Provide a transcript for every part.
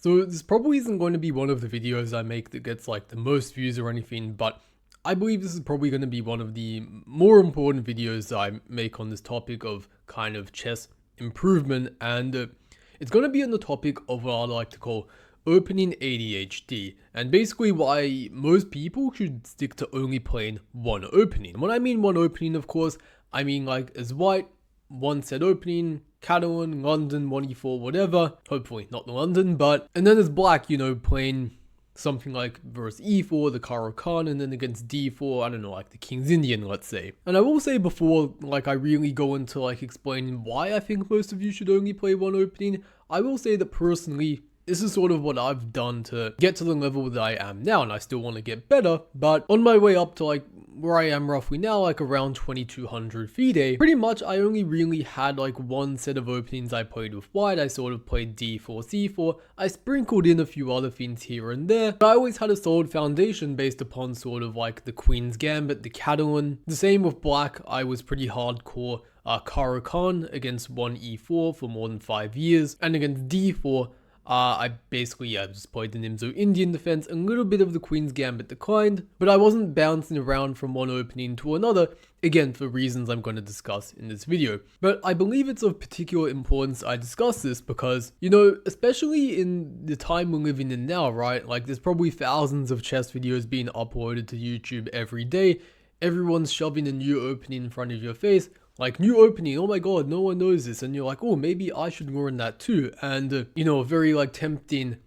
So this probably isn't going to be one of the videos I make that gets like the most views or anything, but I believe this is probably going to be one of the more important videos that I make on this topic of kind of chess improvement, and it's going to be on the topic of what I like to call opening ADHD, and basically why most people should stick to only playing one opening. And when I mean one opening, of course, I mean like as white, one set opening, Catalan, London, 1e4, whatever, hopefully not the London, but, and then as black, you know, playing something like versus e4, the Caro-Kann, and then against d4, I don't know, like the King's Indian, let's say. And I will say before, like I really go into like explaining why I think most of you should only play one opening, I will say that personally, this is sort of what I've done to get to the level that I am now, and I still want to get better, but on my way up to like where I am roughly now, like around 2200 FIDE, pretty much I only really had like one set of openings I played with white. I sort of played d4, c4, I sprinkled in a few other things here and there, but I always had a solid foundation based upon sort of like the Queen's Gambit, the Catalan. The same with black, I was pretty hardcore Caro-Kann against 1e4 for more than 5 years, and against d4, I basically, just played the Nimzo Indian defense, a little bit of the Queen's Gambit declined, but I wasn't bouncing around from one opening to another, again for reasons I'm going to discuss in this video. But I believe it's of particular importance I discuss this because, you know, especially in the time we're living in now, right, like there's probably thousands of chess videos being uploaded to YouTube every day, everyone's shoving a new opening in front of your face. Like, new opening, oh my god, no one knows this, and you're like, oh, maybe I should learn that too. And, you know, very, like, tempting,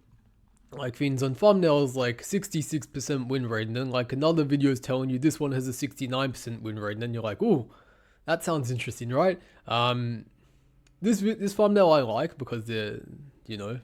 like, things on thumbnails, like, 66% win rate, and then, like, another video is telling you this one has a 69% win rate, and then you're like, oh, that sounds interesting, right? This thumbnail I like, because they're, you know,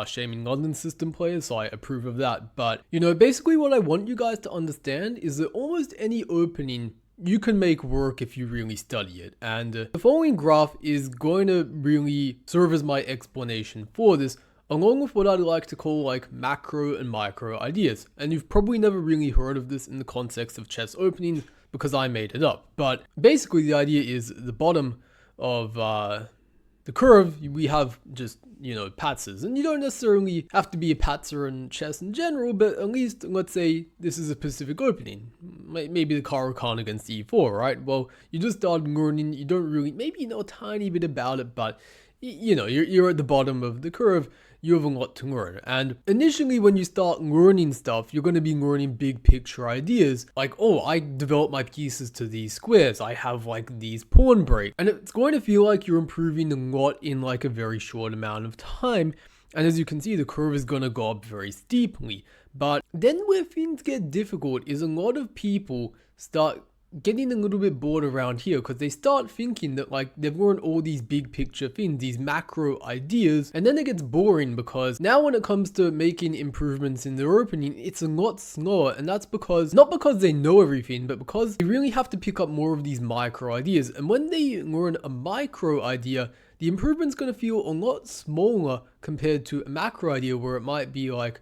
shaming London system players, so I approve of that. But, you know, basically what I want you guys to understand is that almost any opening you can make work if you really study it, and the following graph is going to really serve as my explanation for this, along with what I'd like to call like macro and micro ideas. And you've probably never really heard of this in the context of chess opening because I made it up, but basically the idea is the bottom of the curve, we have just, you know, patzes, and you don't necessarily have to be a patzer in chess in general, but at least let's say this is a specific opening, maybe the Caro-Kann against e4, right? Well, you just start learning, you don't really, maybe you know a tiny bit about it, but you know, you're at the bottom of the curve, you have a lot to learn. And initially when you start learning stuff, you're going to be learning big picture ideas, like, oh, I develop my pieces to these squares, I have like these pawn breaks, and it's going to feel like you're improving a lot in like a very short amount of time. And as you can see, the curve is going to go up very steeply. But then where things get difficult is a lot of people start getting a little bit bored around here because they start thinking that like they've learned all these big picture things, these macro ideas, and then it gets boring because now when it comes to making improvements in their opening, it's a lot slower. And that's because, not because they know everything, but because they really have to pick up more of these micro ideas. And when they learn a micro idea, the improvement's going to feel a lot smaller compared to a macro idea where it might be like,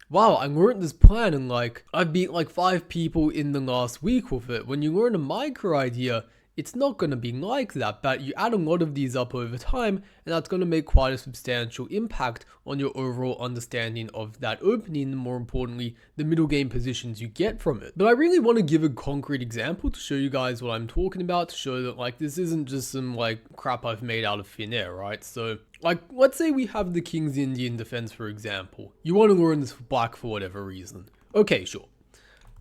wow, I learned this plan and like I beat like 5 people in the last week with it. When you learn a micro idea, it's not going to be like that, but you add a lot of these up over time, and that's going to make quite a substantial impact on your overall understanding of that opening, and more importantly, the middle game positions you get from it. But I really want to give a concrete example to show you guys what I'm talking about, to show that like this isn't just some like crap I've made out of thin air, right? So like, let's say we have the King's Indian defense, for example. You want to learn this for black for whatever reason. Okay, sure.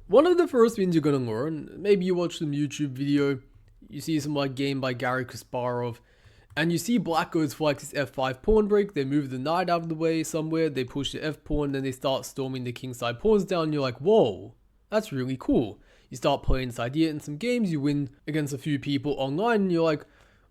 One of the first things you're going to learn, maybe you watch some YouTube video, you see some like game by Garry Kasparov, and you see black goes for like this f5 pawn break, they move the knight out of the way somewhere, they push the f pawn, then they start storming the kingside pawns down, and you're like, whoa, that's really cool. You start playing this idea in some games, you win against a few people online, and you're like,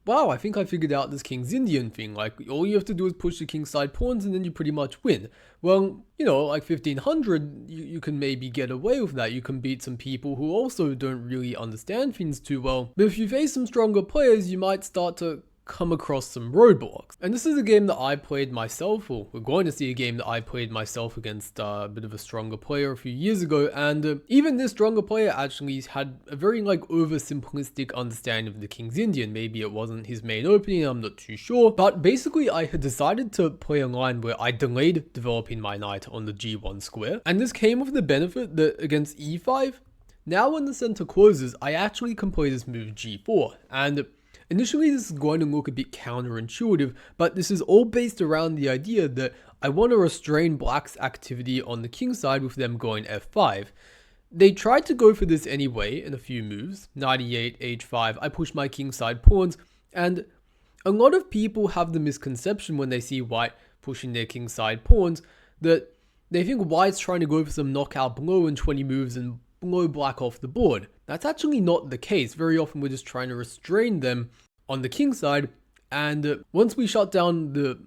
wow, I think I figured out this King's Indian thing. Like, all you have to do is push the kingside pawns and then you pretty much win. Well, you know, like 1500, you can maybe get away with that. You can beat some people who also don't really understand things too well. But if you face some stronger players, you might start to come across some roadblocks. And this is a game that I played myself, or we're going to see a game that I played myself against a bit of a stronger player a few years ago, and even this stronger player actually had a very like oversimplistic understanding of the King's Indian. Maybe it wasn't his main opening, I'm not too sure, but basically I had decided to play a line where I delayed developing my knight on the g1 square, and this came with the benefit that against e5, now when the center closes, I actually can play this move g4, and initially this is going to look a bit counterintuitive, but this is all based around the idea that I want to restrain black's activity on the king side with them going f5. They tried to go for this anyway in a few moves, knight e8, h5, I push my king side pawns, and a lot of people have the misconception when they see white pushing their king side pawns that they think white's trying to go for some knockout blow in 20 moves and blow black off the board. That's actually not the case. Very often we're just trying to restrain them on the king side, and once we shut down the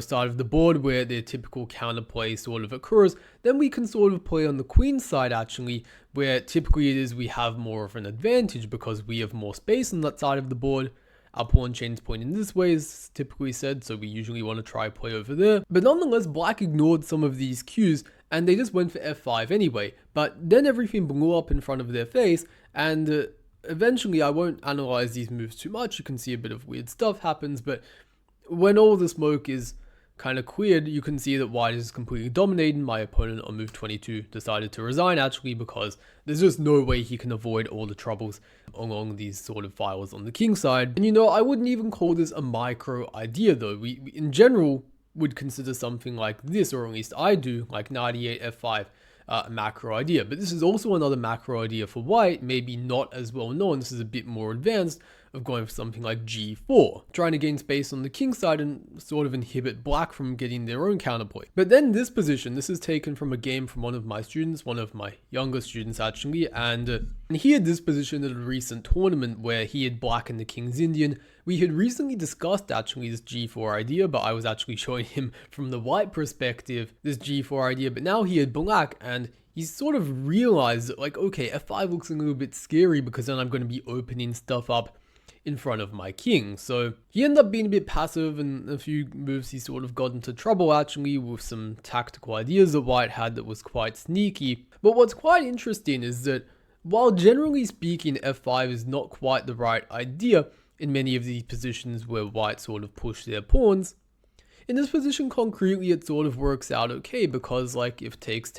side of the board where their typical counterplay sort of occurs, then we can sort of play on the queen side actually, where typically it is we have more of an advantage because we have more space on that side of the board. Our pawn chains pointing this way is typically said, so we usually want to try play over there. But nonetheless, black ignored some of these cues and they just went for f5 anyway. But then everything blew up in front of their face, and eventually, I won't analyze these moves too much. You can see a bit of weird stuff happens, but when all the smoke is kind of cleared, you can see that white is completely dominating. My opponent on move 22 decided to resign actually because there's just no way he can avoid all the troubles along these sort of files on the king side. And I wouldn't even call this a micro idea though. We in general would consider something like this, or at least I do, like knight e8, f5. A macro idea, but this is also another macro idea for white, maybe not as well known. This is a bit more advanced, of going for something like g4, trying to gain space on the king side and sort of inhibit black from getting their own counterplay. But then this position, this is taken from a game from one of my students, one of my younger students actually, and he had this position at a recent tournament where he had black in the King's Indian. We had recently discussed actually this g4 idea, but I was actually showing him from the white perspective this g4 idea, but now he had black and he sort of realized that, like, okay, f5 looks a little bit scary because then I'm going to be opening stuff up in front of my king. So he ended up being a bit passive, and a few moves he sort of got into trouble actually with some tactical ideas that white had that was quite sneaky. But what's quite interesting is that while generally speaking f5 is not quite the right idea in many of these positions where white sort of push their pawns, in this position concretely it sort of works out okay, because like if takes,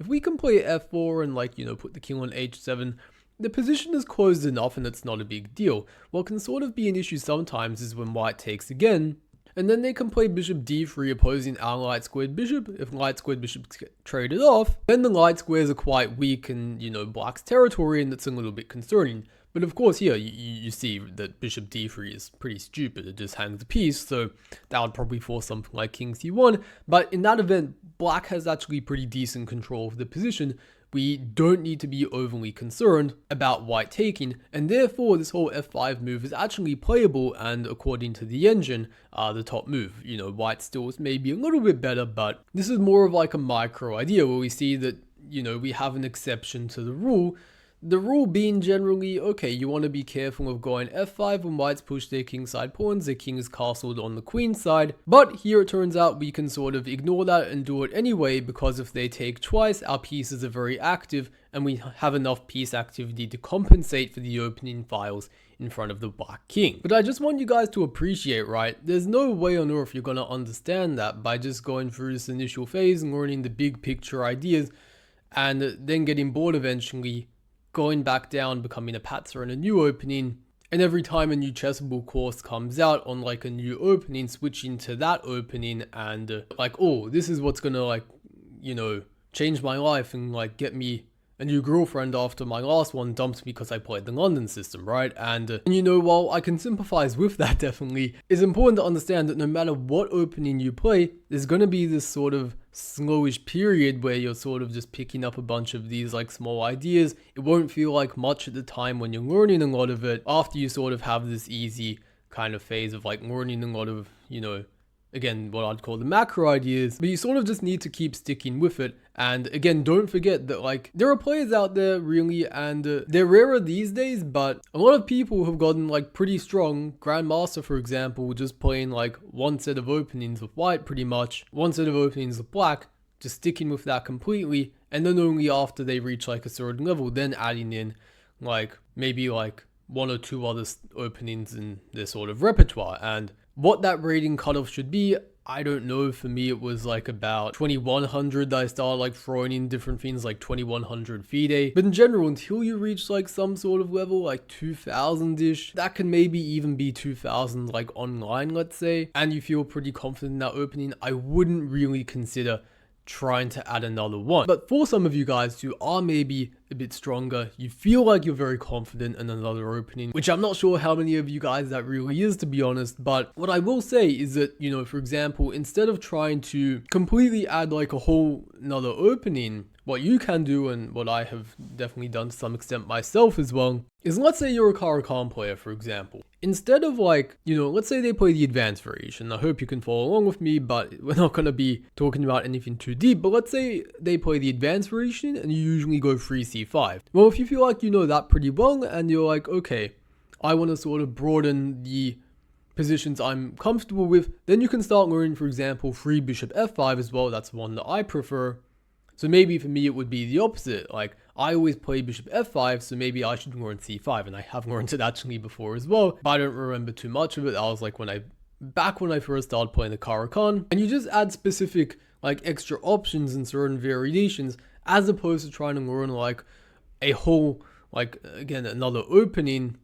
if we can play f4 and like put the king on h7, the position is closed enough and it's not a big deal. What can sort of be an issue sometimes is when white takes again, and then they can play bishop d3 opposing our light squared bishop. If light squared bishops get traded off, then the light squares are quite weak and black's territory, and that's a little bit concerning. But of course here you see that bishop d3 is pretty stupid, it just hangs a piece, so that would probably force something like king c1. But in that event, black has actually pretty decent control of the position. We don't need to be overly concerned about white taking, and therefore this whole f5 move is actually playable, and according to the engine, the top move. White still is maybe a little bit better, but this is more of like a micro idea where we see that, we have an exception to the rule. The rule being generally, okay, you want to be careful of going f5 when whites push their kingside pawns, their king is castled on the queen side. But here it turns out we can sort of ignore that and do it anyway, because if they take twice, our pieces are very active and we have enough piece activity to compensate for the opening files in front of the black king. But I just want you guys to appreciate, right, there's no way on earth you're going to understand that by just going through this initial phase and learning the big picture ideas and then getting bored eventually, going back down, becoming a patzer in a new opening, and every time a new chessable course comes out on like a new opening, switching to that opening and like, oh, this is what's gonna like, change my life and like get me a new girlfriend after my last one dumped me because I played the London system, right? And while I can sympathize with that definitely, it's important to understand that no matter what opening you play, there's gonna be this sort of slowish period where you're sort of just picking up a bunch of these like small ideas. It won't feel like much at the time when you're learning a lot of it, after you sort of have this easy kind of phase of like learning a lot of, again, what I'd call the macro ideas, but you sort of just need to keep sticking with it. And again, don't forget that like there are players out there really, and they're rarer these days, but a lot of people have gotten like pretty strong. Grandmaster, for example, just playing like one set of openings with white pretty much, one set of openings with black, just sticking with that completely, and then only after they reach like a certain level, then adding in like maybe like one or two other openings in their sort of repertoire. And what that rating cutoff should be, I don't know. For me, it was like about 2100 that I started like throwing in different things like 2100 FIDE. But in general, until you reach like some sort of level, like 2000-ish, that can maybe even be 2000 like online, let's say, and you feel pretty confident in that opening, I wouldn't really consider trying to add another one. But for some of you guys who are maybe a bit stronger, you feel like you're very confident in another opening, which I'm not sure how many of you guys that really is, to be honest. But what I will say is that, you know, for example, instead of trying to completely add like a whole another opening, what you can do, and what I have definitely done to some extent myself as well, is let's say you're a Caracan player, for example. Instead of like, you know, let's say they play the advanced variation. I hope you can follow along with me, but we're not going to be talking about anything too deep. But let's say they play the advanced variation and you usually go 3c5. Well, if you feel like you know that pretty well and you're like, okay, I want to sort of broaden the positions I'm comfortable with, then you can start learning, for example, 3 bishop f5 as well. That's one that I prefer. So maybe for me it would be the opposite. Like I always play bishop f5, so maybe I should learn c5, and I have learned it actually before as well, but I don't remember too much of it. That was like back when I first started playing the Caracan. And you just add specific like extra options and certain variations, as opposed to trying to learn like a whole, like again, another opening,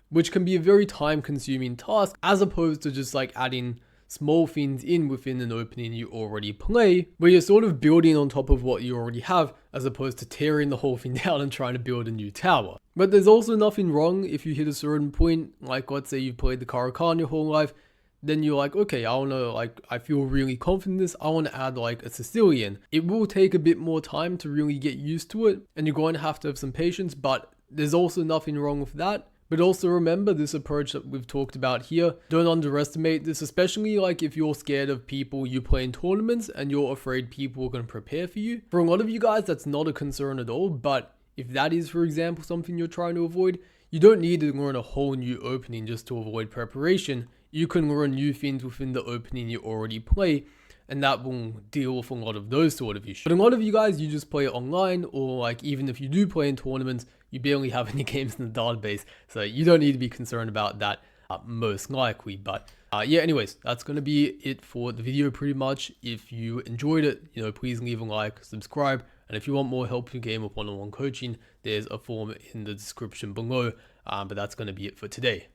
which can be a very time consuming task, as opposed to just like adding small things in within an opening you already play, where you're sort of building on top of what you already have, as opposed to tearing the whole thing down and trying to build a new tower. But there's also nothing wrong if you hit a certain point, like let's say you've played the Caracan your whole life, then you're like, okay, I feel really confident in this, I want to add like a Sicilian. It will take a bit more time to really get used to it, and you're going to have some patience, but there's also nothing wrong with that. But also remember this approach that we've talked about here. Don't underestimate this, especially like if you're scared of people you play in tournaments and you're afraid people are going to prepare for you. For a lot of you guys, that's not a concern at all. But if that is, for example, something you're trying to avoid, you don't need to learn a whole new opening just to avoid preparation. You can learn new things within the opening you already play, and that will deal with a lot of those sort of issues. But a lot of you guys, you just play it online, or like even if you do play in tournaments, you barely have any games in the database, so you don't need to be concerned about that most likely. But yeah, anyways, that's going to be it for the video pretty much. If you enjoyed it, you know, please leave a like, subscribe, and if you want more help in your game with one-on-one coaching, there's a form in the description below. But that's going to be it for today.